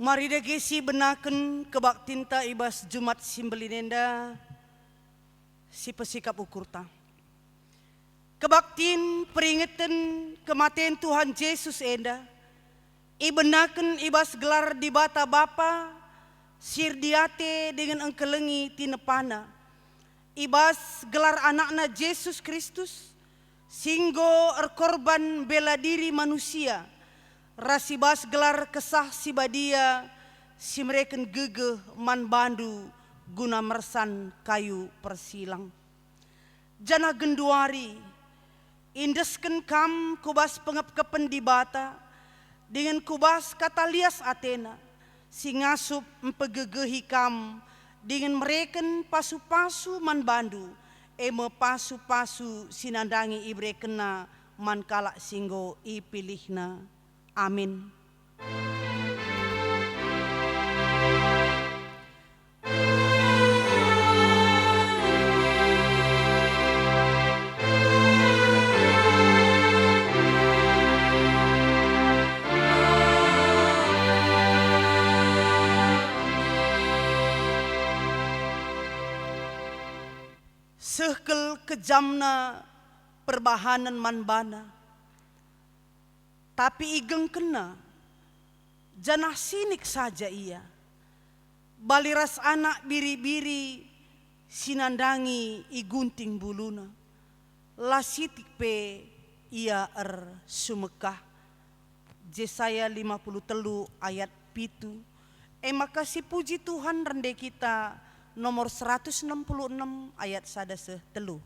Mari dagesi benaken kebaktinta ibas Jumat simbelinenda si pesikap ukurta. Kebaktin peringatan kematian Tuhan Yesus enda. Ibenaken ibas gelar di bata Bapa sirdiate dengan engkelengi tinepana. Ibas gelar anakna Yesus Kristus singgo erkorban bela diri manusia. Rasibas gelar kesah si badia si mereken gegeh man bandu guna mersan kayu persilang. Jana genduari indesken kam kubas pengep-kepen di bata dengan kubas kata lias Athena si ngasup empegegehi kam dengan mereken pasu-pasu man bandu eme pasu-pasu sinandangi ibrekena man kalak singgo ipilihna. Amin. Sehkel kejamna perbahanan manbana. Tapi igeng kena, janah sinik saja ia. Baliras anak biri-biri, sinandangi igunting buluna. Lasitik pe ia sumekah. Yesaya 53 ayat 7. Maka si puji Tuhan rende kita nomor 166 ayat 1 telu.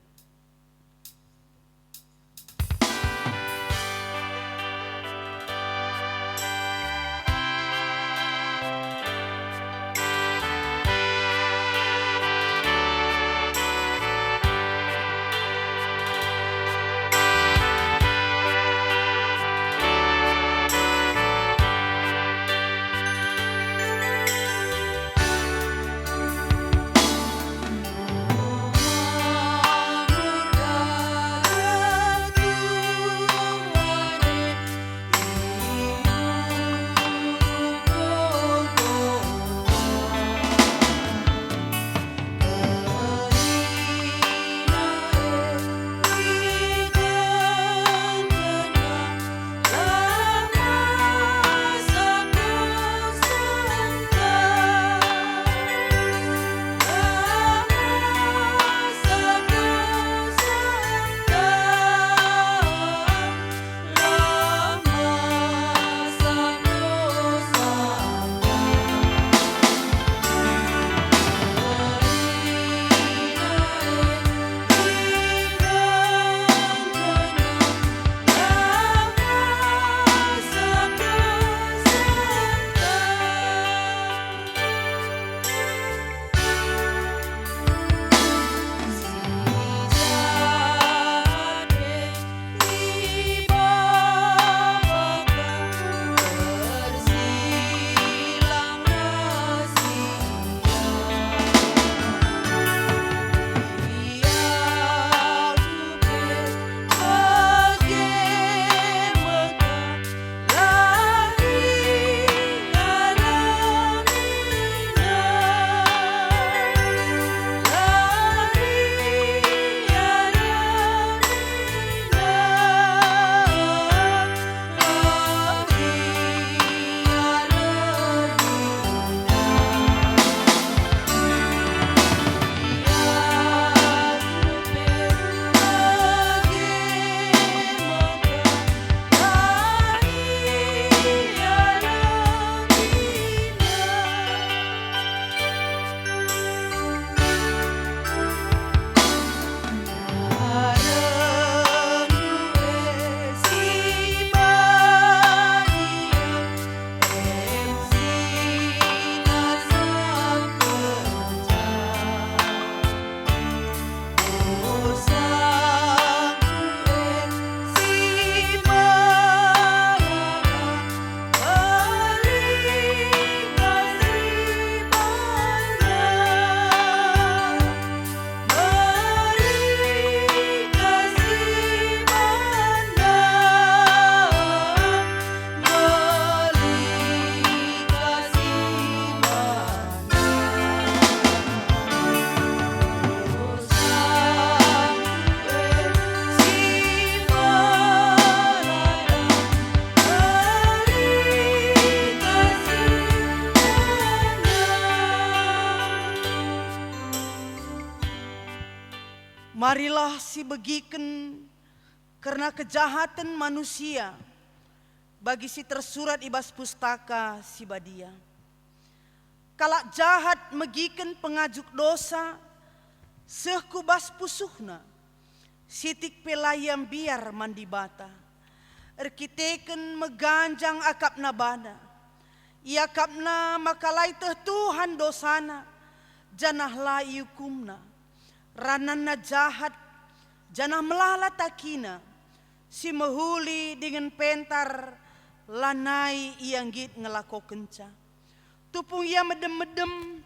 Marilah si begiken karena kejahatan manusia bagi si tersurat ibas pustaka si badia. Kalak jahat megiken pengajuk dosa seh kubas pusuhna sitik pelayam biar mandi bata. Erkiteken meganjang akap nabana. Ia kapna makalai teh Tuhan dosana janah lai hukumna. Ranana jahat janah melala takina si mehuli dengan pentar lanai ianggit ngelako kenca. Tupung ia medem-medem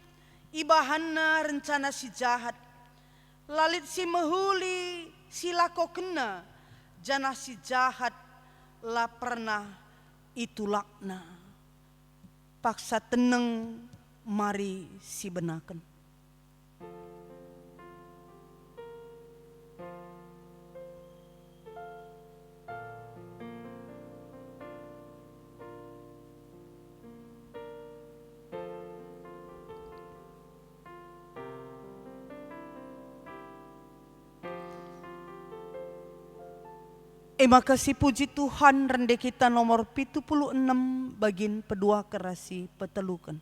ibahana rencana si jahat. Lalit si mehuli si lako kena janah si jahat la pernah itu lakna. Paksa teneng mari si benaken. Makasih puji Tuhan rende kita nomor 76 bagin pedua kerasi petelukan.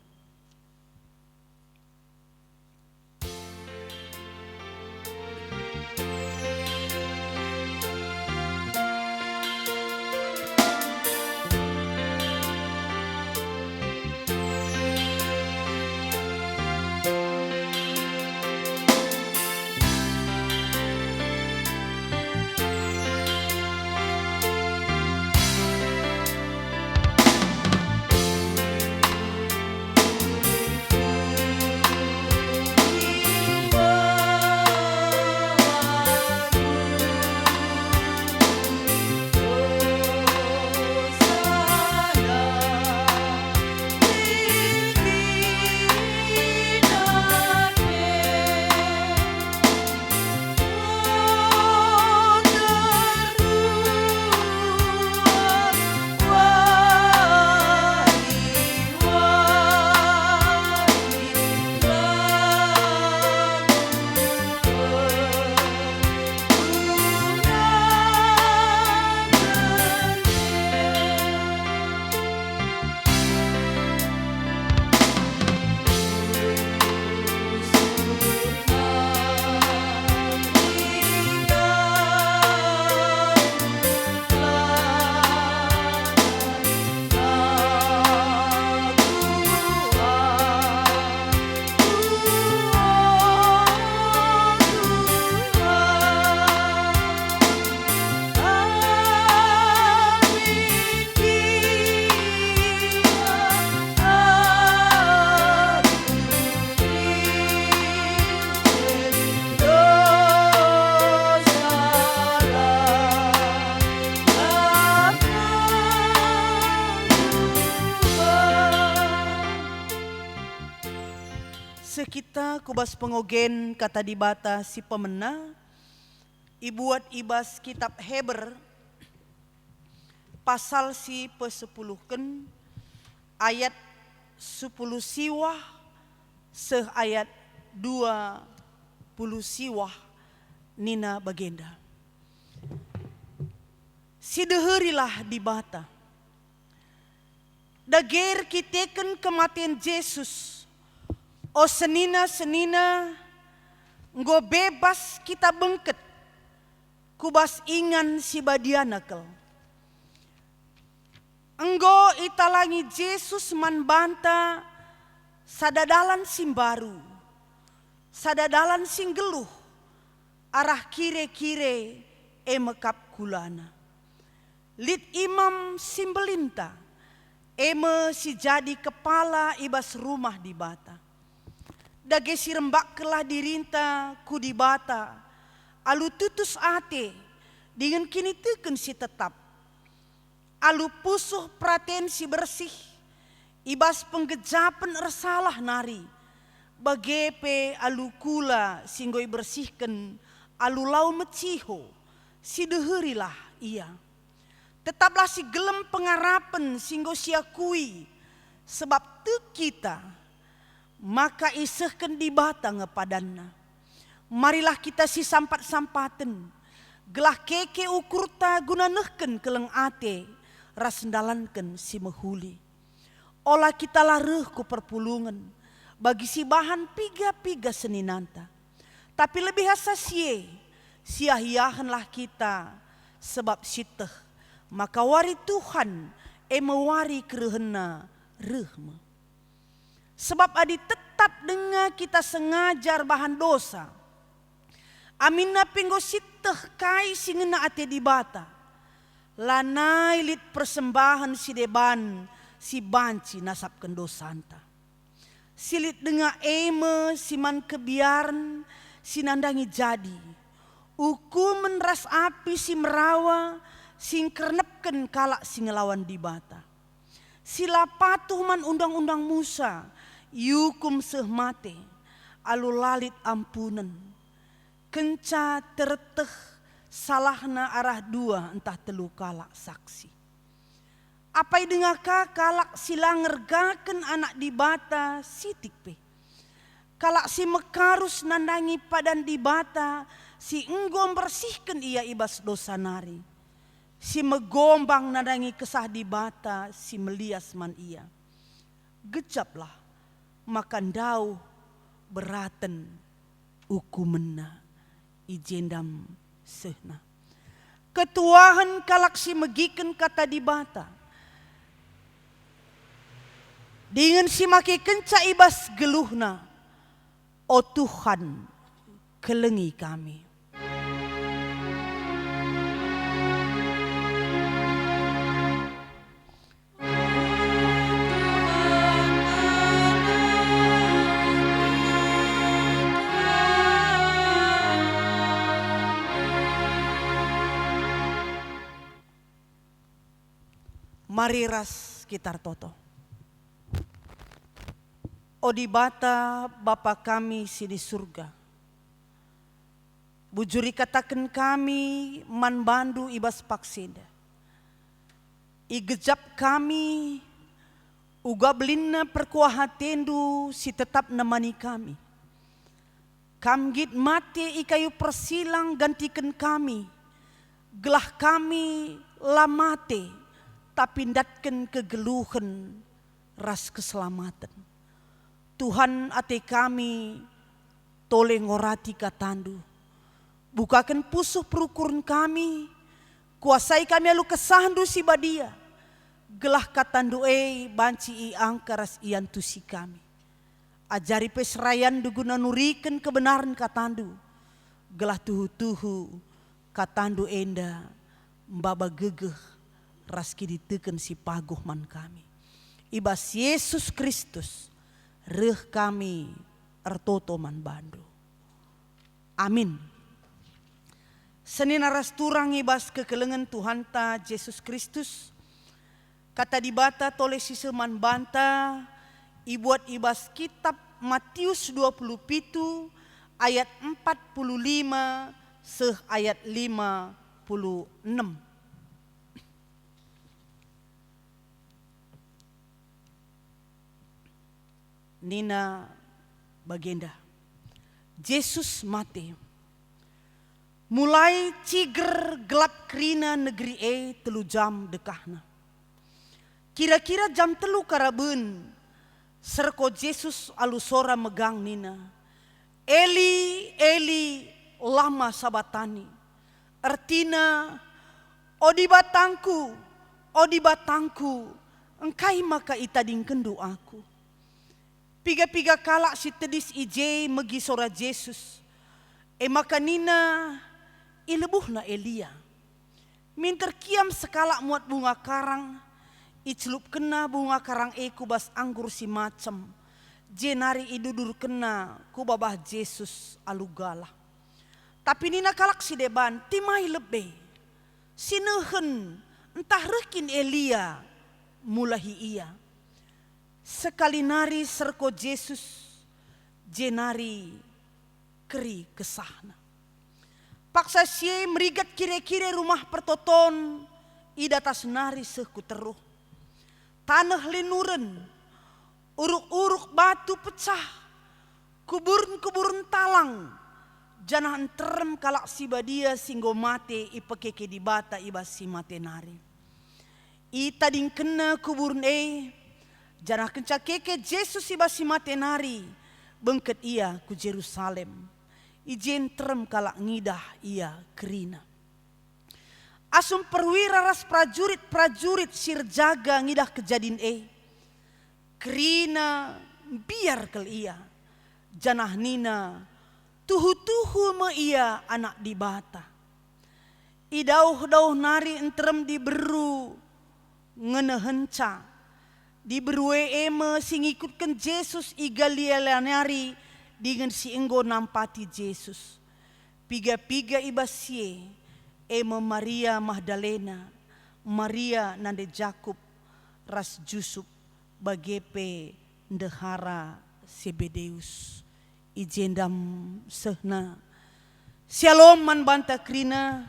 Sekita kubas pengogen kata dibata si pemena ibuat ibas kitab Heber pasal si pe-10 ayat 10 siwah seh ayat 20 siwah nina bagenda. Si deherilah dibata. Dager kiteken kematian Yesus. O senina nggo bebas kita bengket kubas ingan si badianakel. Enggo italangi Yesus man banta sadadalan simbaru, sadadalan singgeluh arah kire-kire emekap kulana. Lid imam simbelinta eme si jadi kepala ibas rumah di bata. Dage si rembak kelah dirinta ku di bata. Alu tutus ate dengan kini teken si tetap. Alu pusuh praten si bersih. Ibas penggejapan ersalah nari. Bagepe alu kula singgoi bersihkan. Alu lau meciho. Si deherilah ia. Tetaplah si gelem pengarapan singgo siakui. Sebab tu kita. Maka isehkan di bata ngepadanna. Marilah kita si sampat-sampaten, gelah keke ukurta guna nehken keleng ate, rasendalanken si mehuli. Olah kita lareh ku perpulungan, bagi si bahan piga-piga seninanta. Tapi lebih hasasie, sia-hiahanlah kita, sebab siteh, maka wari Tuhan, mewari kerehena rehma. Sebab adi tetap dengar kita sengajar bahan dosa, Amina pinggo siteh kai singena ate di bata. Lanai lit persembahan si deban si banci nasab kendosanta. Silit denga eme siman kebiaran sinandangi jadi. Ukumen ras api si merawa sing kernepken kalak si ngelawan di bata. Sila patuh man undang-undang Musa yukum seh mate alu lalit ampunan. Kenca terteh salahna arah dua entah telu kalak saksi. Apai dengaka kalak sila ngergaken anak di bata sitik pe. Kalak si mekarus nandangi padan di bata si enggom bersihkan ia ibas dosa nari. Si megombang nandangi kesah di bata si melias man ia. Gejaplah makan dau beraten ukumena. Ijendam sehna. Ketuahan kalak si megiken kata di bata. Dengan si maki kenca ibas geluhna. O Tuhan, kelengi kami. Mari ras kitar toto. Odi bata Bapa kami si di surga. Bujuri katakan kami man bandu ibas paksida. Igejap kami uga belinna perkuaha tendu si tetap nemani kami. Kamgit mate ikayu persilang gantikan kami. Gelah kami lamate. Tapi ndatken kegeluhan ras keselamatan. Tuhan ate kami tole ngorati katandu. Bukakan pusuh perukuran kami. Kuasai kami alu kesahandu si badia. Gelah katandu banci i angkaras ian tusi kami. Ajari pesrayan duguna nuriken kebenaran katandu. Gelah tuhu-tuhu katandu enda mbaba gegeh. Raski diteken si paguh man kami. Ibas Yesus Kristus reh kami ertoto man bandu. Amin. Senina ras turang ibas kekelengan Tuhan ta Yesus Kristus. Kata di bata tole si seman banta ibuat ibas kitab Matius 27 ayat 45 seh ayat 56. Nina bagenda. Yesus mati. Mulai ciger gelap kerina negeri telu jam dekahna. Kira-kira jam telu karaben. Serko Yesus alusora megang Nina. Eli, Eli, lama sabatani. Artina, odi batangku, engkai maka itading kendu aku. Piga-piga kalak si tedis ije megi sora Yesus. Maka Nina ilebuhna Elia. Minter kiam sekalak muat bunga karang. Icelup kena bunga karang kubas anggur si macem. Jenari idudur kena kubabah Yesus alugala. Tapi Nina kalak si deban timai lebe. Sinehen entah rekin Elia mulahi ia. Sekali nari serko Yesus jenari keri kesahna. Paksa sie merigat kire-kire rumah pertoton idatas nari seku teruh. Tanah linuren, uruk-uruk batu pecah, kuburan-kuburan talang, Janah enterem kalak si badia singgo mate ipekeke di bata iba si mate nari. Ita ding kena kuburun janah kenca keke Jesus iba si mate nari bengket ia ku Jerusalem. Ijen terem kalak ngidah ia kerina. Asum perwira ras prajurit sirjaga ngidah kejadin kerina biar kel ia. Janah nina tuhu-tuhu me ia anak di bata. Idauh-dauh nari entrem diberu ngenehenca. Diberue eme sing ikutkan Yesus igalialanari dengan si enggo nampati Yesus. Piga-piga ibasie eme Maria Magdalena, Maria nande Jakub, ras Jusuf bagepe ndehara Sebedeus. Ijendam sehna Shalom man banta krina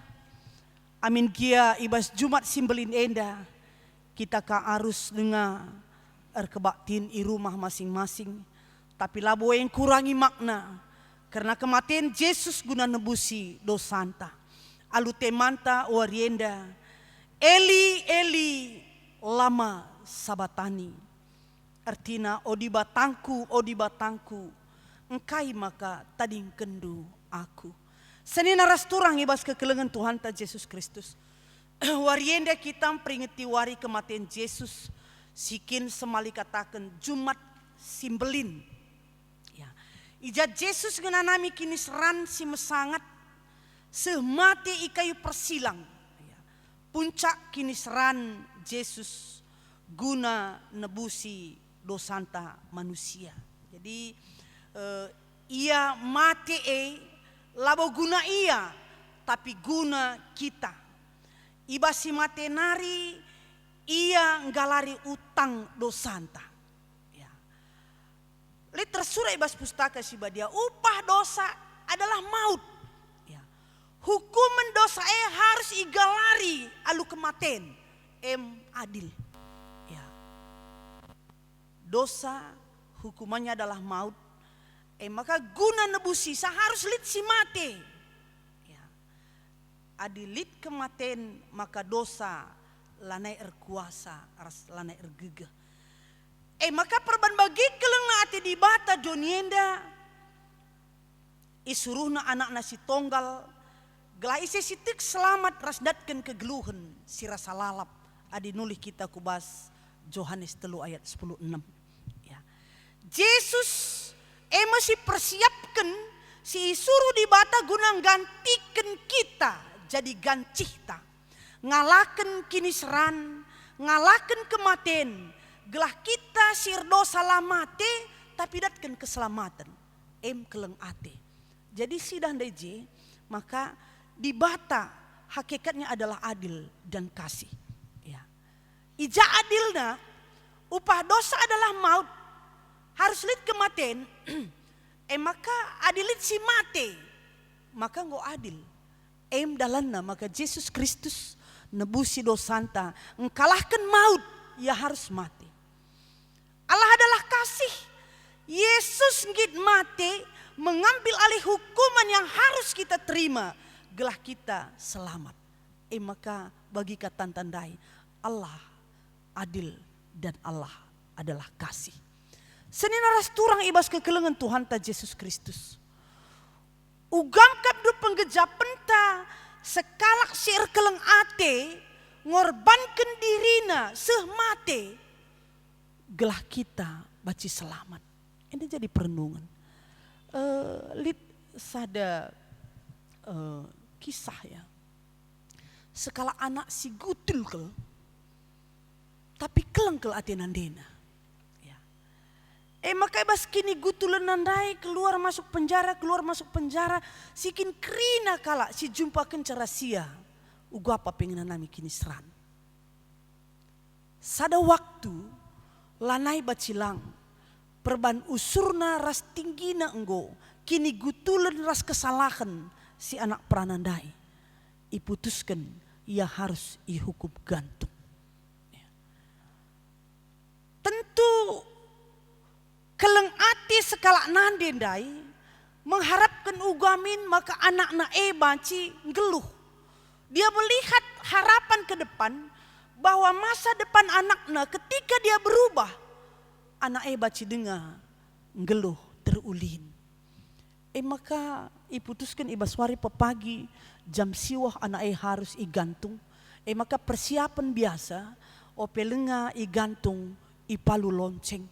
amin kia ibas Jumat simbelin enda kita ka arus dengar erkebaktin i rumah masing-masing tapi labo yang kurangi makna karena kematian Yesus guna nebusi dosanta alu temanta warienda Eli Eli lama sabatani artina odi batangku engkai maka tading kendu aku. Senina ras turang ibas kekelengan Tuhan ta Yesus Kristus. Warienda kita peringati wari kematian Yesus. Sikin semali katakan Jumat simbelin. Ya. Ija Yesus ngenanami kini seran si mesangat. Semati ikayu persilang. Ya. Puncak kini seran Yesus guna nebusi dosanta manusia. Jadi ia mati labo guna ia tapi guna kita. Iba si mate nari ia nggalari utang dosanta. Ya. Li tersurat ibas pustaka si badia upah dosa adalah maut. Ya. Hukuman dosa harus igalari alu kematen adil. Ya. Dosa hukumannya adalah maut. Maka guna nebusi harus lit si mate. Ya. Adilit kematen maka dosa lanai erkuasa aras lanai ergegah. Maka perban bagi keleng ati di bata donienda isuruhna anak nasi tonggal gelah isi sitik selamat ras datken kegeluhan si rasa lalap adi nulih kita kubas Yohanes 3 ayat 10:6. Ya. Yesus masih persiapkan si suruh di bata guna gantikan kita jadi gancihta. Ngalaken kini seran, ngalaken kematen. Gelah kita sir dosa lamate tapi datkan keselamatan. Keleng ate. Jadi sidang deje maka di bata hakikatnya adalah adil dan kasih. Ya. Ija adilna upah dosa adalah maut. Harus lit kematen, maka adilit si mate, maka ngo adil. Dalanna maka Yesus Kristus nebusi dosanta, engkalahkan maut, ya harus mati. Allah adalah kasih. Yesus ngit mate mengambil alih hukuman yang harus kita terima, gelah kita selamat. Maka bagi kata tandai Allah adil dan Allah adalah kasih. Senina ras turang ibas kekelengan Tuhan ta Yesus Kristus. Ugangkap du penggejapenta sekalak sir keleng ate ngorbankan dirina seh mate gelah kita baci selamat. Ini jadi perenungan. Lit sada kisah ya. Sekala anak si gutul kel tapi keleng kel ate nandena. Maka bas kini gutulan nandai keluar masuk penjara sikin krina kala si jumpakan cara sia ugapa pengen nami kini seran. Sada waktu lanai bacilang perban usurna ras tinggina enggo kini gutulan ras kesalahan si anak pranandai iputuskan ia harus ihukum gantung. Tentu keleng ati sekala nandendai mengharap harapkan ugamin maka anak-anak baci ngeluh. Dia melihat harapan ke depan bahwa masa depan anaknya ketika dia berubah, anak baci dengar ngeluh terulin. Maka iputuskan ibaswari pepagi jam siwah anak harus igantung. Maka persiapan biasa opelenga igantung ipalu lonceng.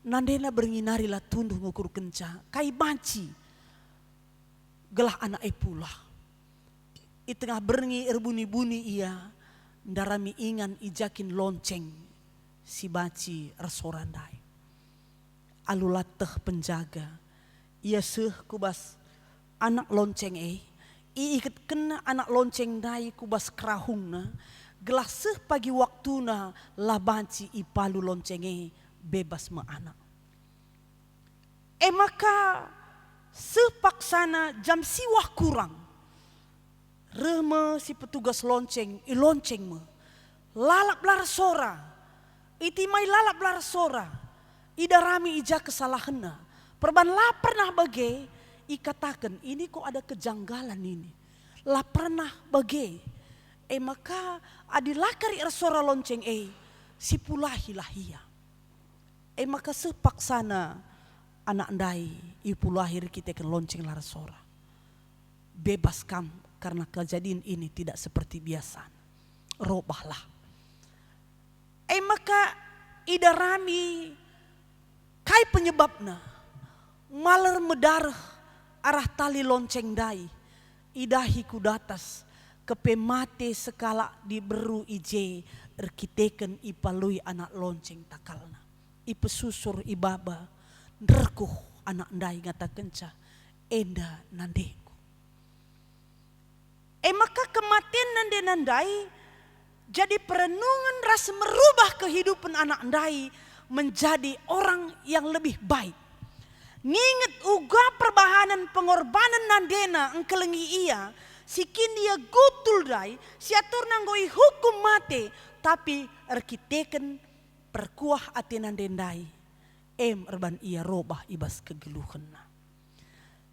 Nandena beringinari lah tunduh ngukur kenca. Kai banci. Gelah anak pula. I tengah berengi erbuni-buni ia. Ndarami ingan ijakin lonceng. Si baci resorandai. Alulateh penjaga. Ia kubas anak lonceng iikat kena anak lonceng dai kubas kerahungna. Gelah pagi waktuna lah banci ipalu lonceng bebas anak. Maka sepaksana jam siwah kurang. Reme si petugas lonceng, lonceng me. Lalap lar sora. Itimai lalap lar sora. Ida rami ija kesalahanna. Perban lah pernah bage. Ikatakan ini kok ada kejanggalan ini. Lah pernah bage. Maka adilakari sora lonceng si pulahi lahia. Maka sepaksana anak ndai ipu lahir kita ke lonceng lar sora. Bebas kam karena kejadian ini tidak seperti biasa. Robahlah. Maka ida rami kai penyebabna. Maler medarah arah tali lonceng dai. Idahi kudatas kepemate sekala diberu ije erkiteken ipalui anak lonceng takalna. Ipesusur ibaba nerkuh anak ndai ngata kenca enda nandeku. Maka kematian nande nandai jadi perenungan rasa merubah kehidupan anak ndai menjadi orang yang lebih baik. Nginget uga perbahanan pengorbanan nandena engkelengi ia sikin dia gutul dai siatur nanggoi hukum mate tapi erkiteken perkuah atenan dendai erban ia robah ibas kegeluhena.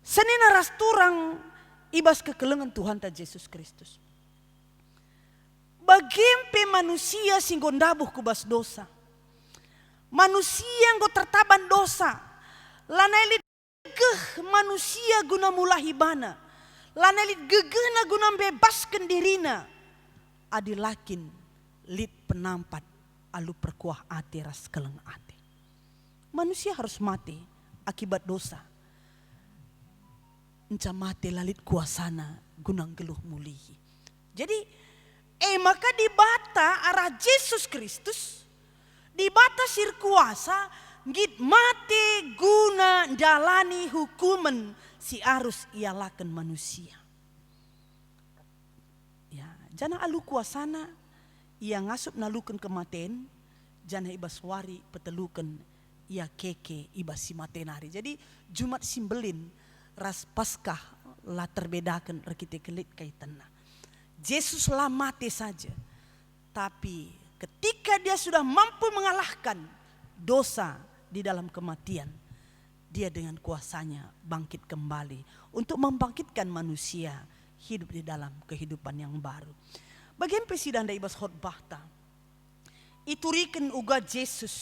Senina ras turang ibas kekelengan Tuhan ta Yesus Kristus. Bagempe manusia sing gondabuh kubas dosa. Manusia yang go tertaban dosa. Lanailit geh manusia guna mulahibana. Lanailit gegena guna bebaskan dirina. Adilakin lit penampat alu perkuah ate ras keleng ate. Manusia harus mati akibat dosa. Enca mati lalit kuasana gunang geluh mulihi. Jadi maka di bata arah Yesus Kristus, di bata sir kuasa git mati guna jalani hukuman si arus ialakan manusia. Ya, jana alu kuasana ia ngasup nalukan kematen, jana ibas wari petelukan ia keke ibas si matenari. Jadi Jumat simbelin ras Paskah lah terbedakan rekite kelit kaitanna. Yesus lah mati saja. Tapi ketika dia sudah mampu mengalahkan dosa di dalam kematian, dia dengan kuasanya bangkit kembali untuk membangkitkan manusia hidup di dalam kehidupan yang baru. Bagian presiden da ibas khotbah ta. Ituriken uga Yesus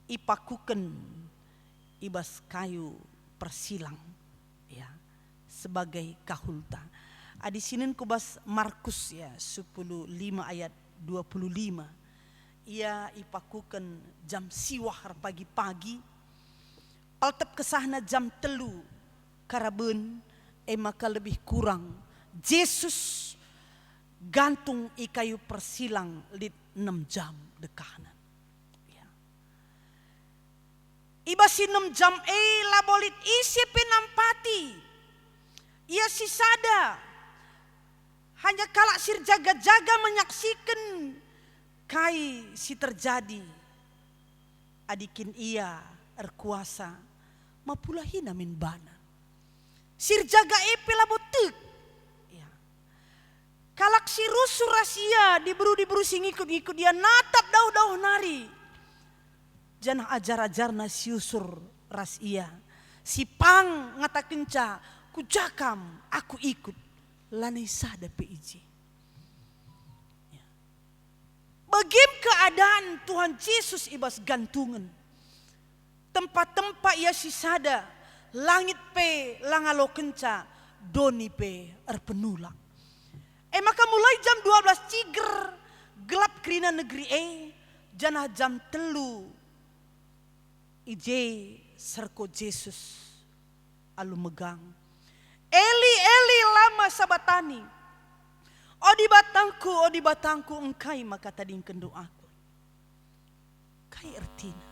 ipakuken ibas kayu persilang ya sebagai kahulta. Adi sinin kubas Markus ya 10:5 ayat 25. Ia ipakuken jam siwah pagi-pagi. Altep kesahna jam 3 karaben maka lebih kurang Yesus gantung kayu persilang lit 6 jam dekahna. Ya. Iba si 6 jam labolit isi penampati. Ia si sada. Hanya kalak sir jaga-jaga menyaksikan kai si terjadi. Adikin ia erkuasa mapulahi namin bana. Sir jaga labotek. Kalak si rusuh rahasia diburu sing ikut dia natap dauh nari. Janah ajar-ajar na siusur ras ia. Si pang ngata kenca, ku jakam aku ikut lanai sada PIJ. Bagim keadaan Tuhan Yesus ibas gantungan. Tempat-tempat ia sisada, langit pe langalo kenca, doni pe erpenulak. Maka mulai jam 12 ciger, gelap kerina negeri janah jam telu. Ije serko Yesus alu megang. Eli Eli lama sabatani. Odi batangku engkai maka tadingkeun doaku. Kai artina.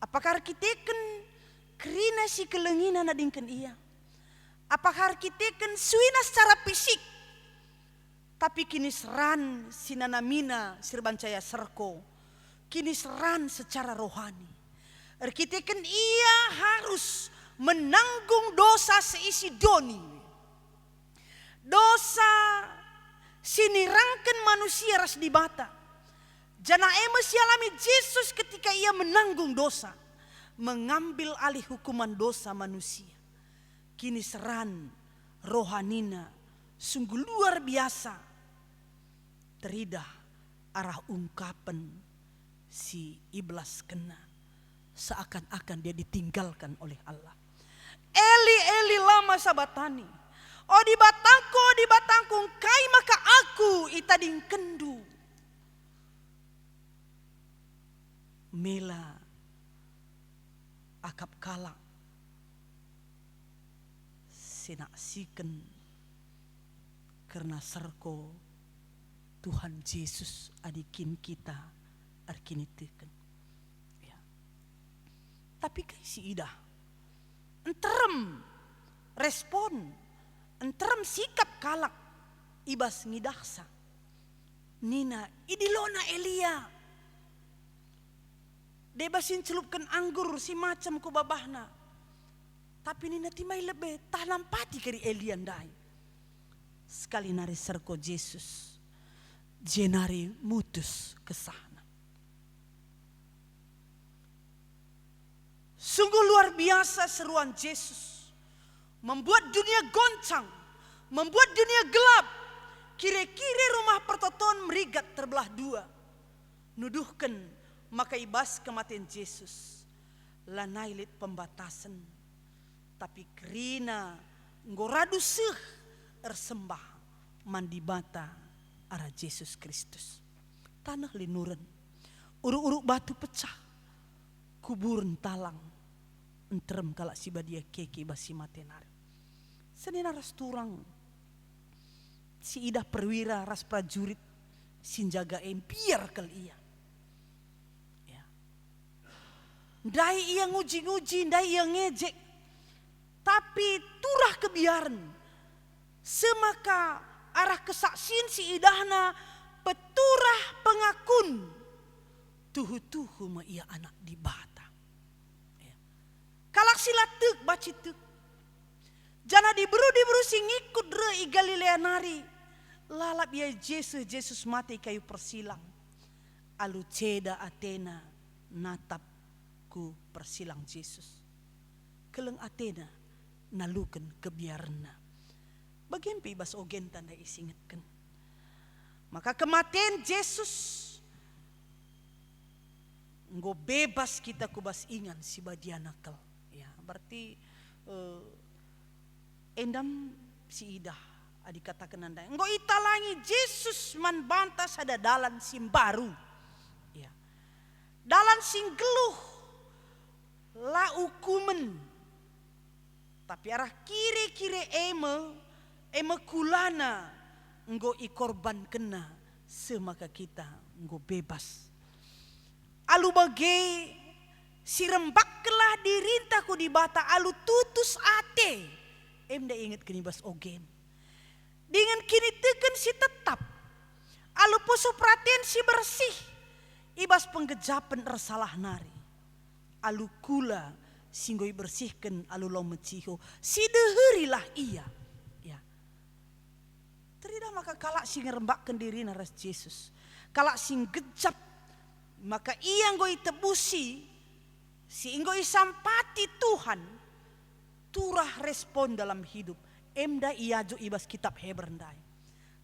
Apakah arkiteken kerina si kelenginan adingkeun ia? Apakah arkiteken suina secara fisik? Tapi kini seran sinanamina sirbancaya serko. Kini seran secara rohani. Arkiteken ia harus menanggung dosa seisi doni. Dosa sinirangkan manusia ras dibata. Jana emosi alami Yesus ketika ia menanggung dosa. Mengambil alih hukuman dosa manusia. Kini seran rohanina sungguh luar biasa. Teridah arah ungkapan si iblis kena. Seakan-akan dia ditinggalkan oleh Allah. Eli Eli lama sabatani. Odi batangku kai maka aku itading kendu. Mela akap kalak sinaksikan karena serko Tuhan Yesus adikin kita arkiniteken. Ya. Tapi kai si idah enterem respon, enterem sikap kalak ibas ngidaksa. Nina idilona Elia. Debasin celupkan anggur si macam ku babahna. Tapi nina timai lebe tanam pati keri Elia ndai. Sekali nari serko Yesus. Jenari mutus kesana. Sungguh luar biasa seruan Yesus. Membuat dunia goncang. Membuat dunia gelap. Kiri-kiri rumah pertoton merigat terbelah dua. Nuduhkan maka ibas kematian Yesus. Lanailit pembatasan. Tapi kerina ngoradu seh ersembah mandibata arah Yesus Kristus. Tanah linuren. Uruk-uruk batu pecah. Kuburan talang. Entrem kalak si badia keke basi matenar. Senina ras turang. Si idah perwira ras prajurit. Sinjaga biar kali ia. Ndai ia nguji-nguji, ndai ia ngejek. Tapi turah kebiaran. Semaka arah kesaksian si idahna peturah pengakun. Tuhu-tuhu ma ia anak di bata. Ya. Kalak sila tek baci tek. Jana diburu si ngikut re i Galilea nari. Lalap ia Yesus mati kayu persilang. Alu ceda Athena natap ku persilang Yesus. Keleng Athena nalukan kebiarna. Bagempi bas ogen tanda isingatkan. Maka kematian Yesus nggo bebas kita kubas ingan si badia nakal. Ya, berarti endam si idah adikatakan anda. Nggo italangi Yesus man bantas ada dalan sim baru. Ya. Dalan sing geluh la ukumen. Tapi arah kiri-kiri eme kulana nggo ikorban kena semaka kita nggo bebas. Alu bagai si rembak kelah dirintaku di bata alu tutus ate. Emda ingat kini bas ogen. Dengan kini teken si tetap. Alu pusu praten si bersih. Ibas penggejapan ersalah nari. Alu kula singgoi bersihkan alu lo meciho. Si deherilah ia. Ya. Terida maka kalak sing ngerembakkan diri naras Yesus. Kalak sing gejap maka ia ngoi tebusi Sehingga isampati Tuhan, turah respon dalam hidup. Emda iajo ibas kitab Hebrandai.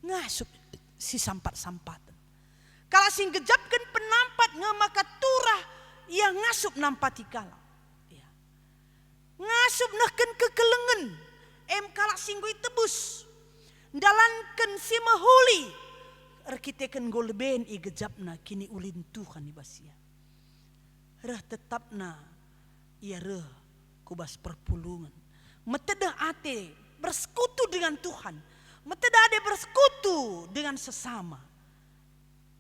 Ngasup si sampat-sampatan. Kalau sing gejapkan penampat maka turah ia ngasup nampati kala. Ya. Ngasup nahkan kekelengan. Kalak singgui tebus. Dalankan si mahuli. Arkiteken golben i gejapna kini ulin Tuhan ibasia. Reh tetapna ia reh kubas perpulungan. Meteda ate bersekutu dengan Tuhan. Meteda ade bersekutu dengan sesama.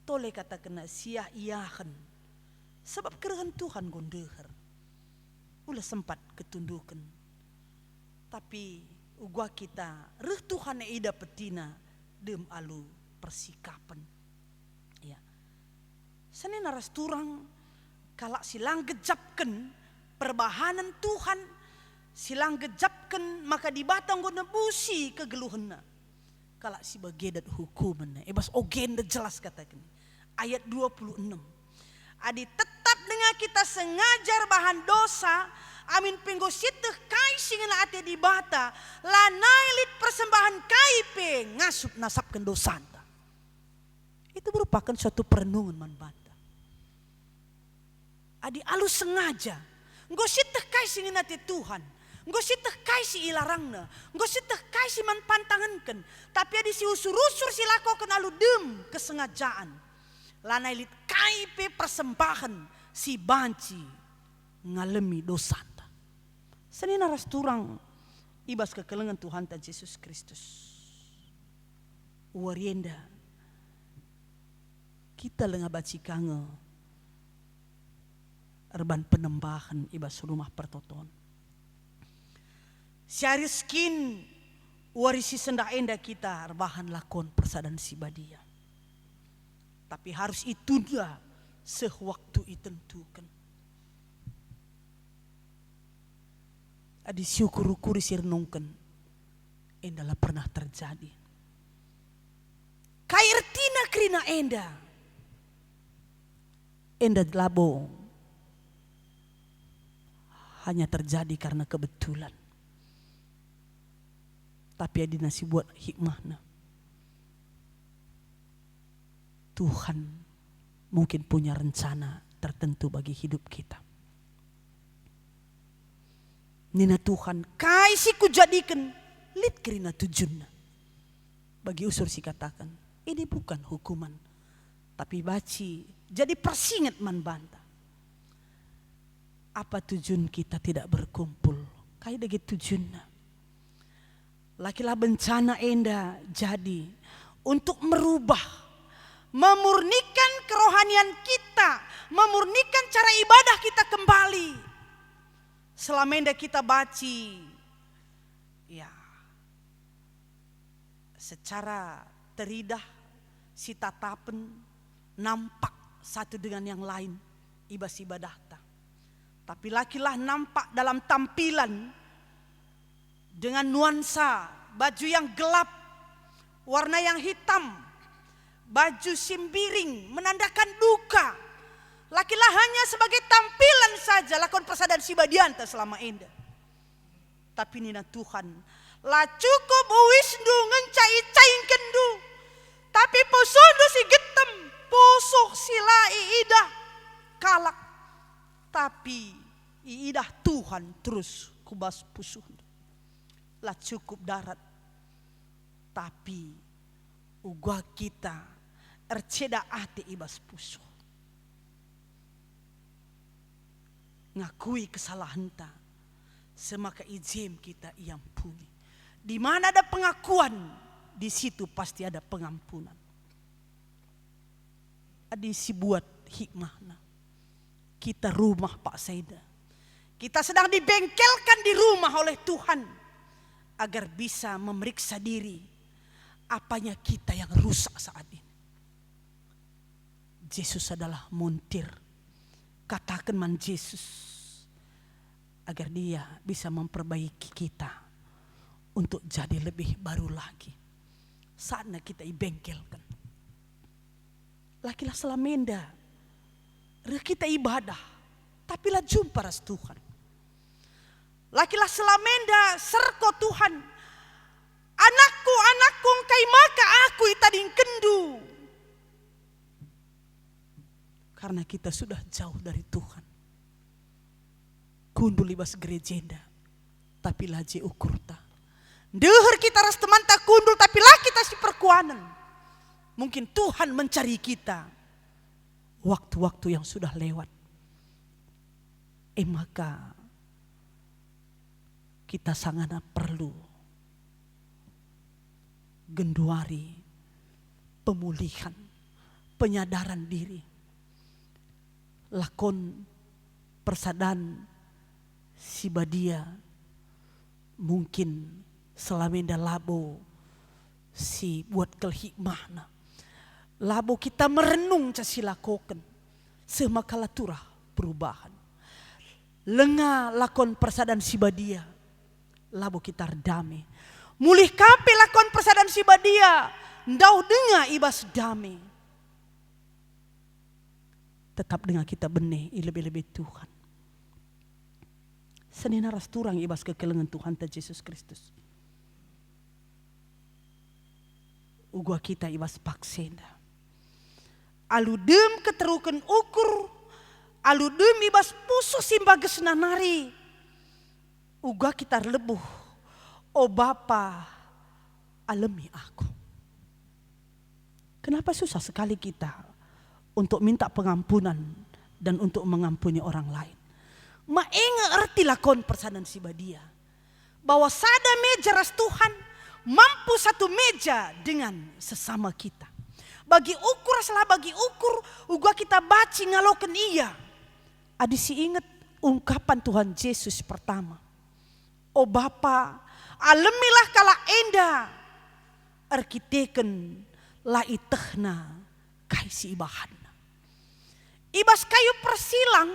Tole kata kena sia iyahan. Sebab kerehan Tuhan gondeher. Ulah sempat ketundukan. Tapi ugwa kita reh Tuhan ida petina dem alu persikapan. Ya. Seni naras turang kalak silang gejapkan perbahanan Tuhan, silang gejapkan maka dibatang guna busi kegeluhanna. Kalak si bagedat hukumanna. Ebas ogen da jelas katakan. Ayat 26. Adi tetap dengan kita sengajar bahan dosa, amin penggositeh kai singena ate dibata, lanailit persembahan kaipe ngasup nasapkan dosanta. Itu merupakan suatu perenungan manbata. Adi alus sengaja, nggositeh kai singena ate Tuhan, nggositeh kai si ilarangna, nggositeh kai si manpantanganken, tapi adi si usur-usur si lakokan alu dem kesengajaan. Lanailit kaipe persembahan si banci ngalemi dosanta. Seni naras turang ibas kekelengan Tuhan ta Yesus Kristus. Warienda kita lenga baci kange erban penembahan ibas rumah pertoton. Syariskin warisi sendak enda kita erbahan lakon persadan si badia. Tapi harus itunda sewaktu itentukan. Adi syukur-ukuri sirnungkan. Endalah pernah terjadi. Kairtina krina enda. Enda labo. Hanya terjadi karena kebetulan. Tapi adi nasi buat hikmahna. Tuhan mungkin punya rencana tertentu bagi hidup kita. Nina Tuhan kaisi ku jadikan lit kerina tujuanna. Bagi usur si katakan ini bukan hukuman tapi baci jadi persingat man banta. Apa tujuan kita tidak berkumpul? Kai dagi tujuanna. Lakilah bencana enda jadi untuk merubah, memurnikan kerohanian kita, memurnikan cara ibadah kita kembali. Selama ini kita baci, ya, secara teridah si tatapen nampak satu dengan yang lain ibas ibadah ta. Tapi lakilah nampak dalam tampilan dengan nuansa baju yang gelap, warna yang hitam, baju simbiring menandakan duka. Lakilah hanya sebagai tampilan saja lakon persadan si badianta selama ini. Tapi nina Tuhan, lah cukup wisnu ngencai-cai kendu. Tapi posondo si getem, posoh sila iidah kalak. Tapi iidah Tuhan terus kubas pusuh. Lah cukup darat. Tapi ugwa kita erceda ate ibas pusuh. Ngakui kesalahan ta. Semaka izin kita yang puni. Di mana ada pengakuan, di situ pasti ada pengampunan. Adi si buat hikmahna. Kita rumah Pak Saida. Kita sedang dibengkelkan di rumah oleh Tuhan. Agar bisa memeriksa diri. Apanya kita yang rusak saat ini. Yesus adalah montir. Katakan man Yesus. Agar dia bisa memperbaiki kita. Untuk jadi lebih baru lagi. Saatnya kita ibengkelkan. Lakilah selamenda. Kita ibadah. tapi lah jumpa ras Tuhan. Lakilah selamenda serko Tuhan. Anakku, anakku, kai maka aku itading kendu. Karena kita sudah jauh dari Tuhan. Kundu libas gerejenda, tapi laje ukurta. Deher kita ras teman tak kundul, tapi lah kita si perkuanan. Mungkin Tuhan mencari kita waktu-waktu yang sudah lewat. Maka kita sangat perlu genduari pemulihan, penyadaran diri. Lakon persadan si badia mungkin selamenda labo si buat kelhikmahna. Labo kita merenung casi lakoken semakala turah perubahan. Lenga lakon persadan si badia labo kita redame. Mulih kape lakon persadan si badia ndau denga ibas dame. Tetap dengan kita benih lebih-lebih Tuhan. Senina ras turang ibas kekelengan Tuhan ta Yesus Kristus. Ugua kita ibas paksenda. Aludem keterukan ukur, aludem ibas pusus simbages nanari. Ugua kita lebuh, o Bapa alemi aku. Kenapa susah sekali kita untuk minta pengampunan dan untuk mengampuni orang lain? Maenga erti lakon persadan si badia. Bahwa sada meja ras Tuhan mampu satu meja dengan sesama kita. Bagi ukur salah bagi ukur uga kita baci ngaloken iya. Adi si inget ungkapan Tuhan Yesus pertama. O Bapa, alemilah kala enda arkiteken la itehna kaisi ibahan. Ibas kayu persilang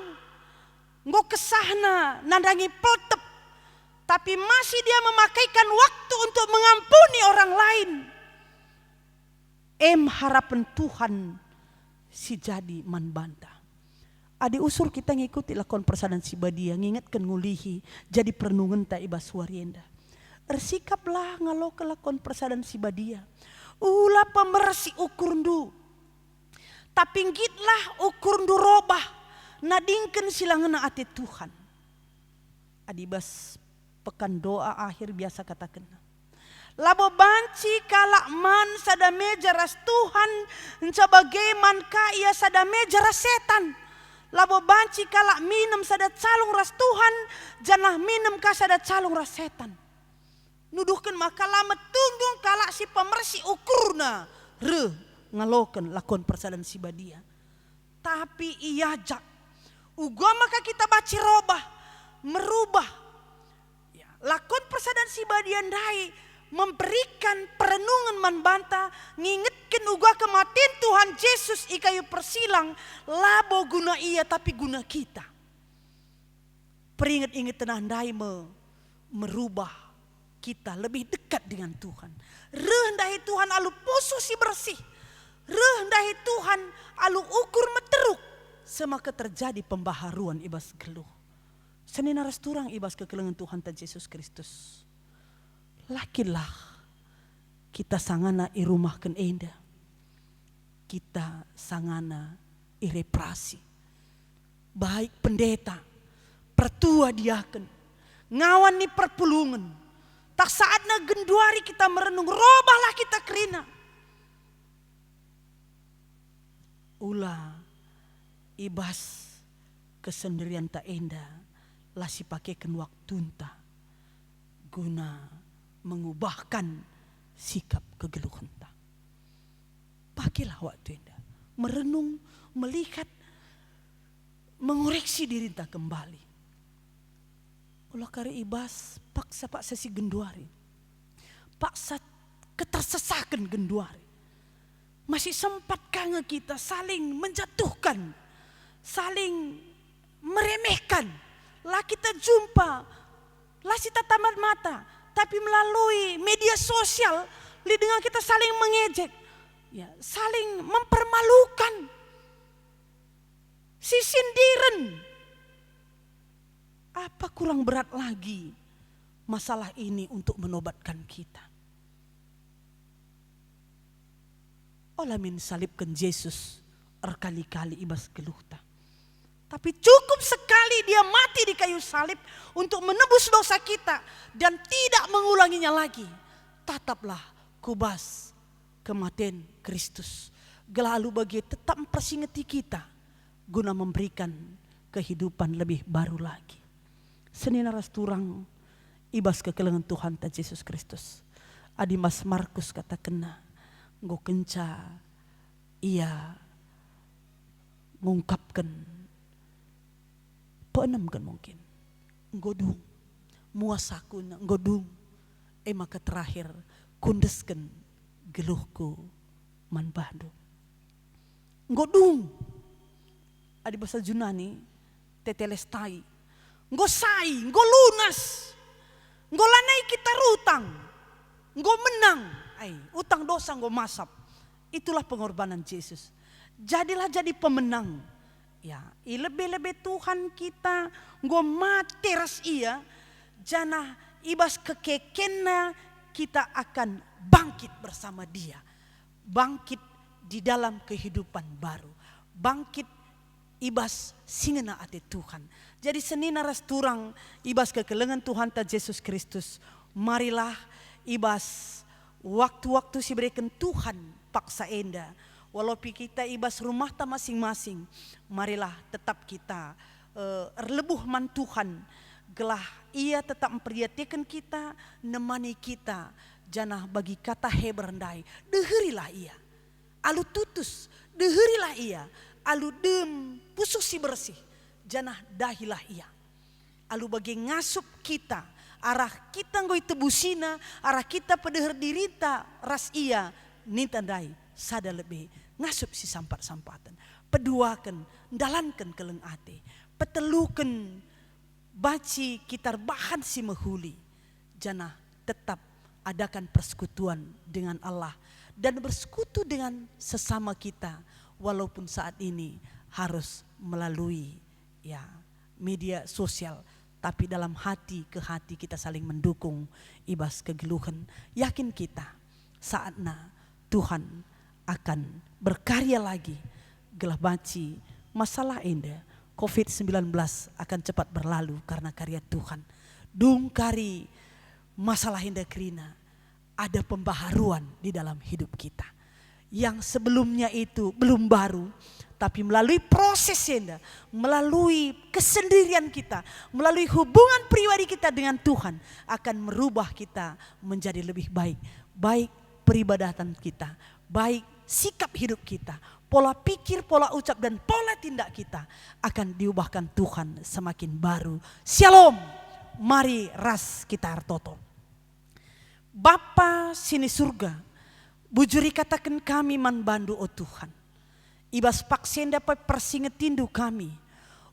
nggo kesahna nandangi peltep, tapi masih dia memakaikan waktu untuk mengampuni orang lain. Harapan Tuhan si jadi man banta. Adi usur kita ngikuti lakon persadan si badia, ngingetkan ngulihi jadi perenungan ta ibas warienda. Ersikaplah ngalo ke lakon persadan si badia. Ulah pemersi ukur ndu. Tapi ngitlah ukur ndu robah. Nadingken silangena ate Tuhan. Adibas pekan doa akhir biasa katakan. Labo banci kalak man sada meja ras Tuhan. Sebagai man kaya sada meja ras setan. Labo banci kalak minum sada calung ras Tuhan. Janah minum ka sada calung ras setan. Nuduhkan maka lama tunggung kalak si pemersi ukurna. Ngaloken lakon persadan si badia. Tapi iya jak. Uga maka kita baci robah. Merubah. Ya, lakon persadan si badia ndai. Memberikan perenungan man banta. Ngingetkan uga kematian Tuhan Yesus ikayu persilang. Labo guna iya tapi guna kita. Peringat-ingat tenah ndai merubah kita lebih dekat dengan Tuhan. Rendahi Tuhan alu pususi bersih. Rendahi Tuhan alu ukur meteruk. Semaka terjadi pembaharuan ibas geluh. Senina resturang ibas kekelengan Tuhan ta Yesus Kristus. Lakilah kita sangana irumahkan enda. Kita sangana ireprasi. Baik pendeta, pertua diaken, ngawan ni perpulungan. Tak saatna genduari kita merenung, robahlah kita kerina. Ulah ibas kesendirian tak enda, lah si pakaikan waktu ta guna mengubahkan sikap kegeluhan ta. Pakailah waktu enda, merenung, melihat, mengoreksi diri ta kembali. Ulah kare ibas paksa si genduari. Paksa ketersesakan genduari. Masih sempat kange kita saling menjatuhkan. Saling meremehkan. Lah kita jumpa. Lah kita tamat mata. Tapi melalui media sosial. Dengan kita saling mengejek. Ya, saling mempermalukan. Si sindiran. Apa kurang berat lagi masalah ini untuk menobatkan kita? Olamin salibkan Yesus erkali-kali ibas geluhta. Tapi cukup sekali dia mati di kayu salib untuk menebus dosa kita dan tidak mengulanginya lagi. Tataplah kubas kematian Kristus. Lalu bagi tetap mempersingeti kita guna memberikan kehidupan lebih baru lagi. Senin aras turang ibas kekelengan Tuhan ta Yesus Kristus. Adi Mas Markus kata kena nggo kenca ia ngungkapkan peenam kan mungkin nggodung muasakuna nggodung maka terakhir kundesken geluhku man badu nggodung adi bahasa Junani tetelestai nggosai lunas nggolanai kita rutang nggo menang utang dosa nggo masap. Itulah pengorbanan Yesus. Jadilah jadi pemenang. Ya, lebih-lebih Tuhan kita nggo mati ras ia jana ibas kekekena kita akan bangkit bersama dia. Bangkit di dalam kehidupan baru. Bangkit ibas singena ate Tuhan. Jadi senina ras turang ibas kekelengan Tuhan ta Yesus Kristus. Marilah ibas waktu-waktu si berikan Tuhan paksa enda. Walaupun kita ibas rumah ta masing-masing, marilah tetap kita lebuh man Tuhan. Gelah ia tetap memperhatikan kita, nemani kita. Janah bagi kata heberandai, deherilah ia. Alu tutus, deherilah ia. Alu dem, pusuk si bersih. Janah dahilah ia. Alu bagi ngasup kita, arah kita ngoi tebusina, arah kita pedeher dirita ras ia nintandai sada lebih ngasup si sampat-sampatan. Peduakan, dalankan keleng ate, petelukan baci kitar bahan si mehuli. Janah tetap adakan persekutuan dengan Allah dan bersekutu dengan sesama kita walaupun saat ini harus melalui media sosial. Tapi dalam hati ke hati kita saling mendukung ibas kegeluhan. Yakin kita saatnya Tuhan akan berkarya lagi. Gelah baci masalah indah COVID-19 akan cepat berlalu karena karya Tuhan. Dungkari masalah indah kerina ada pembaharuan di dalam hidup kita. Yang sebelumnya itu belum baru. Tapi melalui proses indah, melalui kesendirian kita, melalui hubungan pribadi kita dengan Tuhan akan merubah kita menjadi lebih baik. Baik peribadatan kita, baik sikap hidup kita, pola pikir, pola ucap dan pola tindak kita akan diubahkan Tuhan semakin baru. Shalom, mari ras kita artoto. Bapa sini surga, bujuri katakan kami man bandu o Tuhan. Ibas paksen dapat persingetindu kami.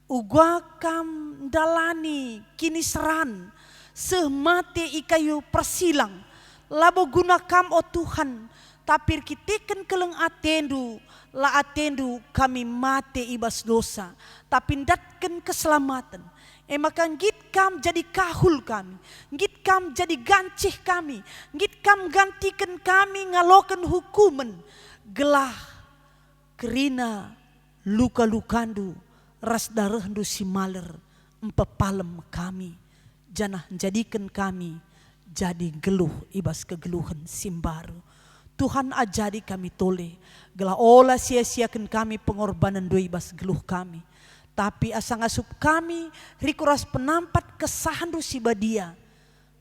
Ugwa kam dalani kini seran. Semate ikayu persilang. Labo guna kam o Tuhan. Tapir kitiken keleng atendu. La atendu kami mate ibas dosa. Tapi datken keselamatan. Maka ngit kam jadi kahul kami. Ngit kam jadi gancih kami. Ngit kam gantikan kami ngalokan hukuman. Gelah kerina luka-lukandu ras darahdu si maler empepalem kami. Janah jadikan kami jadi geluh ibas kegeluhan simbaru. Tuhan ajari kami tole. Gelah olah sia-siakan kami pengorbanan dua ibas geluh kami. Tapi asa ngasup kami rikuras penampat kesahan du si badia.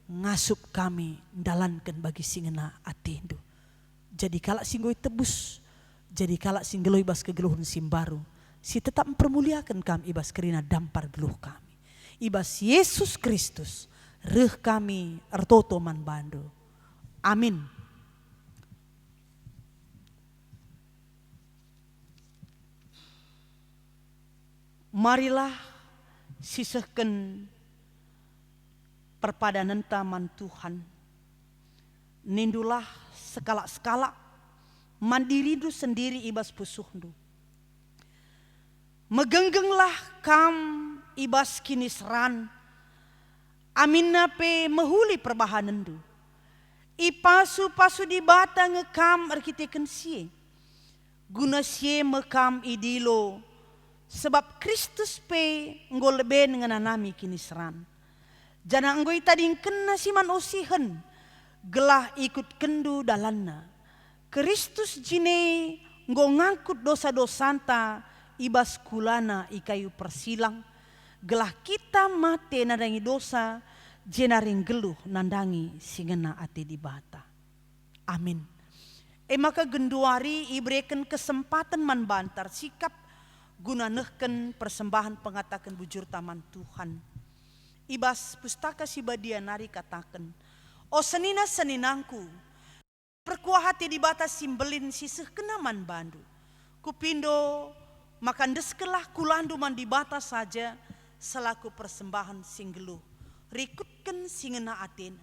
Ngasup kami dalankan bagi singena atindu. Jadi kalak singgoi tebus. Jadi kalak singgelo ibas kegeluhan simbaru. Si tetap mempermuliakan kami ibas kerina dampar geluh kami. Ibas Yesus Kristus. Reh kami ertoto man bandu. Amin. Marilah sisahkan perpadanan taman Tuhan. Nindulah skala-skala mandiridu sendiri ibas pusuhdu. Megenggenglah kam ibas kini seran Aminna pe mehuli perbahanan du. Ipasu-pasu di bata ngekam arkiteken sie. Guna sie mekam idilo. Sebab Kristus pe ngolebe dengan anami kini seran. Jana anggoi tading kena siman osihen. Gelah ikut kendu dalanna. Kristus jine nggo ngangkut dosa-dosanta ibas kulana ikayu persilang. Gelah kita mate nadangi dosa jenaring geluh nandangi singena ate di bata. Amin. Maka genduari ibreken kesempatan man bantar sikap guna nehken persembahan pengatakan bujur taman Tuhan. Ibas pustaka sibadia nari katakan, o senina seninangku, perkuah hati di batas simbelin sisih kenaman bandu. Kupindo makan deskelah kulandu man di batas saja selaku persembahan singgeluh. Rikutkan singena atena.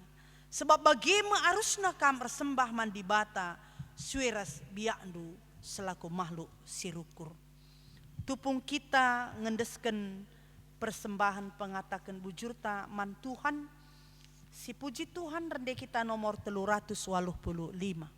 Sebab bagaimana arusna kam persembah man di bata sueras biakdu selaku makhluk sirukur. Tupung kita ngendesken persembahan pengatakan bujurta man Tuhan. Si puji Tuhan rende kita nomor 385.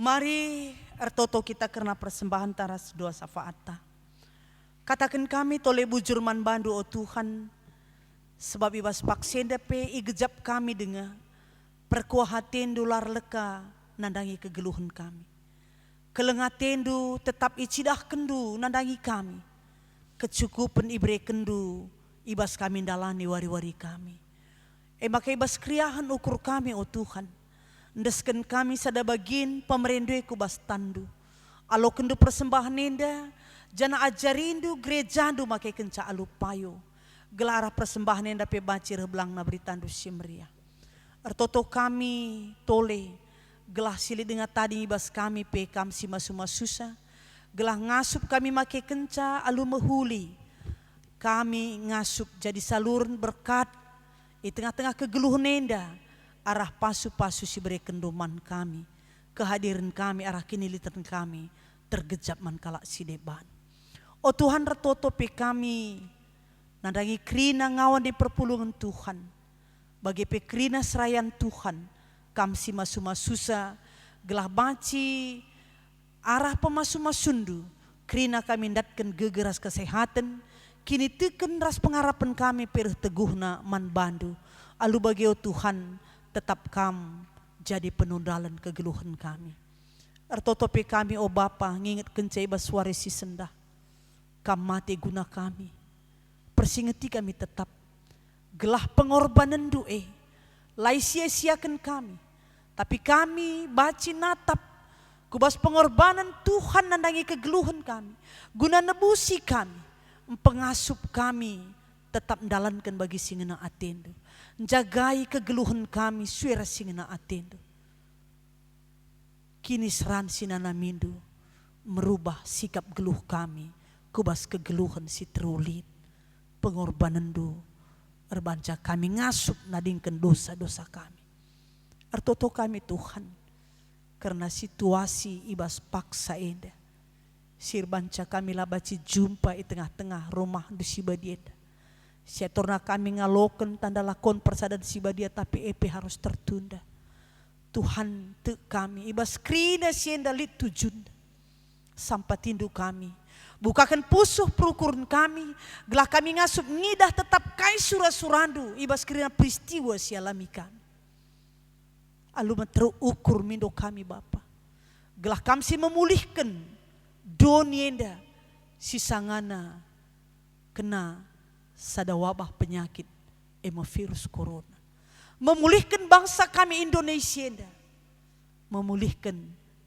Mari ertoto kita karena persembahan taras doa syafaata. Katakan kami tole bujur man bandu o Tuhan. Sebab ibas paksenda pe igejap kami dengar. Perkuahaten dolar leka nandangi kegeluhan kami. Kelengatendu tetap icidah kendu nandangi kami. Kecukupan ibre kendu ibas kami dalani wari-wari kami. Maka ibas kriahan ukur kami o Tuhan. Ndesken kami sada bagin pemerindui kubas tandu. Alo kendu persembahan nenda, jana ajarindu gerejandu makai kenca alupayo. Gelara persembahan nenda pe baci reblang na beritandu simria. Ertoto kami tole, gelah sili dengan tadi ibas kami pe kam sima suma susah. Gelah ngasup kami makai kenca alu mehuli. Kami ngasup jadi saluran berkat di tengah-tengah kegeluhan nenda. Arah pasu-pasu si beri kendoman kami. Kehadiran kami arah kinilitan kami. Tergejap man kalak si deban. O Tuhan retotopi kami. Nandangi krina ngawan di perpulungan Tuhan. Bagi pekrina serayan Tuhan. Kam si masuma susah. Gelah baci. Arah pemasu-masundu. Krina kami datkan gegeras kesehatan. Kini teken ras pengarapan kami perih teguhna man bandu. Alu bagi o Tuhan. Tetap kam jadi penundalan kegeluhan kami. Ertotopi kami o Bapa nginget kencai baswari si sendah. Kam mati guna kami. Persingeti kami tetap. Gelah pengorbanan doe. Lai sia-siakan kami. Tapi kami baci natap. Kubas pengorbanan Tuhan nandangi kegeluhan kami. Guna nebusi kami. Pengasup kami tetap mendalankan bagi singena atendo. Jagai kegeluhan kami suara singena atendo. Kini seran sinana mindu merubah sikap geluh kami. Kubas kegeluhan si terulit. Pengorbanan do. Erbanca kami ngasup nadingkan dosa-dosa kami. Artoto kami Tuhan. Karena situasi ibas paksa enda. Sirbanca kami labaci jumpa di tengah-tengah rumah di Sibadieda. Siatorna kami ngaloken tanda lakon persada di Sibadia tapi EP harus tertunda. Tuhan te kami ibas krina sienda lit tujunda. Sampai tindu kami. Bukakan pusuh perukuran kami. Gelah kami ngasup ngidah tetap kai surah-surandu. Ibas krina peristiwa sialami kami. Aluma terukur mindo kami Bapa. Gelah kami memulihkan donienda sisangana kena sada wabah penyakit virus corona. Memulihkan bangsa kami Indonesia. Memulihkan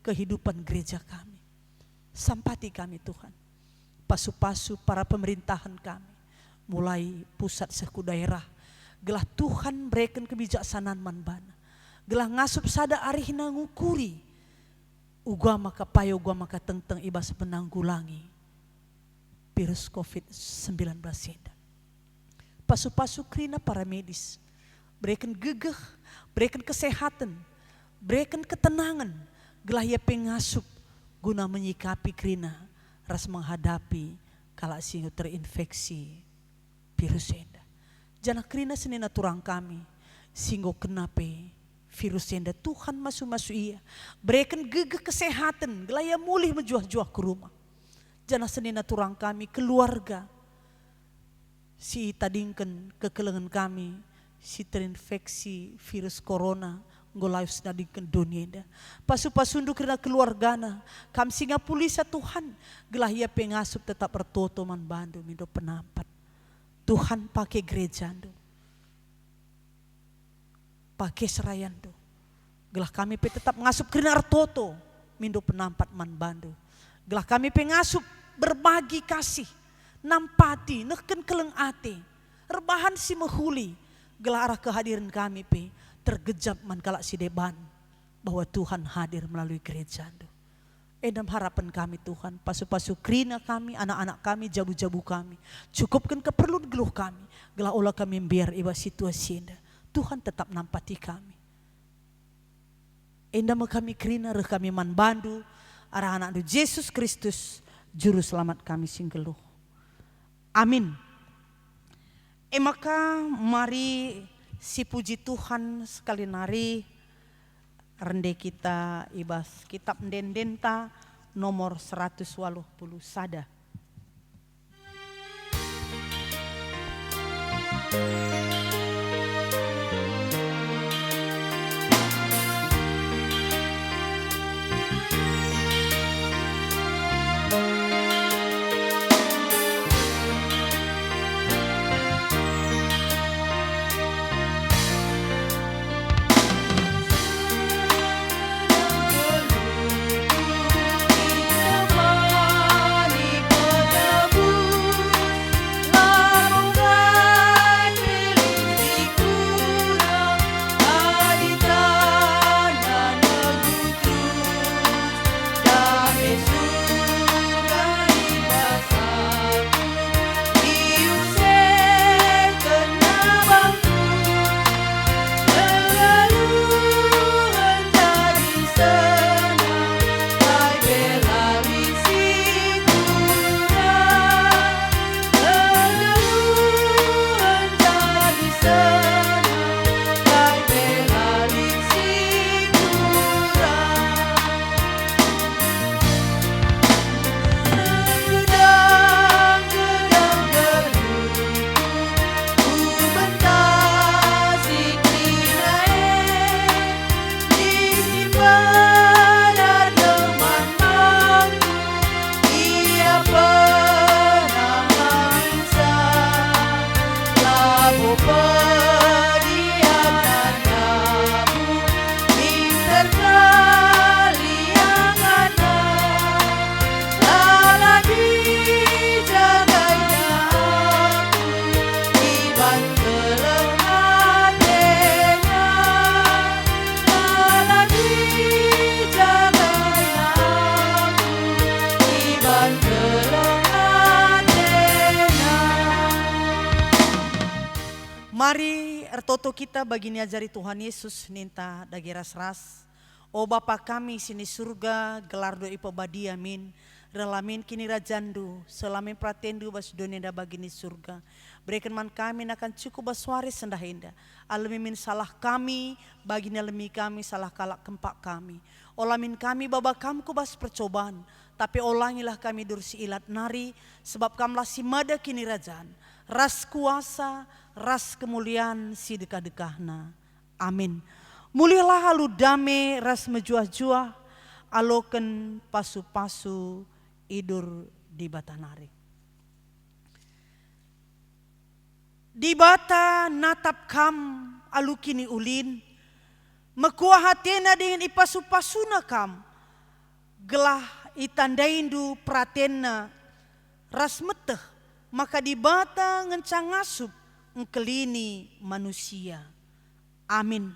kehidupan gereja kami. Sampati kami Tuhan. Pasu-pasu para pemerintahan kami. Mulai pusat seku daerah. Gelah Tuhan berikan kebijaksanaan manbana. Gelah ngasup sada arihna ngukuri. Ugua maka payo ugua maka teng-teng ibas menanggulangi virus COVID-19 seda. Pasu-pasu krina para medis. Berikan gegeh, berikan kesehatan, berikan ketenangan. Gelah ia pengasup guna menyikapi krina ras menghadapi kala singu terinfeksi virus seda. Jana krina senina turang kami singgo kenape virus enda Tuhan masuk-masuk iya. Berikan gegeh kesehatan. Gelaya mulih menjuah-juah ke rumah. Jana senina turang kami keluarga. Si tadingkan kekelengan kami. Si terinfeksi virus corona. Ngolayus nadingkan dunia enda. Pasu-pasundu kena keluargana. Kam singa pulisa Tuhan. Gelaya pengasup tetap bertoto man bandu. Mindo penampat. Tuhan pakai gereja ando. Pakai serayan do. Gelah kami tetap ngasup kena artoto. Mindo penampat man bandu. Gelah kami pengasup berbagi kasih. Nampati neken keleng ate. Rebahan si mehuli. Gelah arah kehadiran kami tergejap man kalak si deban. Bahwa Tuhan hadir melalui gereja do. Edam harapan kami Tuhan. Pasu-pasu krina kami, anak-anak kami, jabu-jabu kami. Cukupkan keperluan geluh kami. Gelah olah kami biar iba situasi enda. Tuhan tetap nampati kami. Enda kami krina reh kami man bandu. Arah anak Yesus Kristus. Juru selamat kami singgeluh. Amin. Maka mari si puji Tuhan sekali nari. Rende kita ibas kitab Ndendenta nomor 180 sada. ertoto kita bagi ajari Tuhan Yesus ninta dagi ras-ras. O Bapa kami sini surga gelar do ipo badi amin. Relamin kini rajandu selamin pratendu bas dunia bagini surga. Berikan man kami akan cukup baswari sendah indah. Alamimin salah kami bagini alami kami salah kalak kempak kami. Olamin kami baba kamku bas percobaan. Tapi olangilah kami dursi ilat nari sebab kamlah si mada kini rajan. Ras kuasa, ras kemuliaan si dekah-dekahna. Amin. Mulialah halu dame ras mejuah-juah aloken pasu-pasu idur di batanari. Di bata natap kam alu kini ulin mekuah hatena dengan ipasu-pasuna kam gelah itandaindu pratena ras meteh maka di bata ngencang ngasup engkelini manusia. Amin.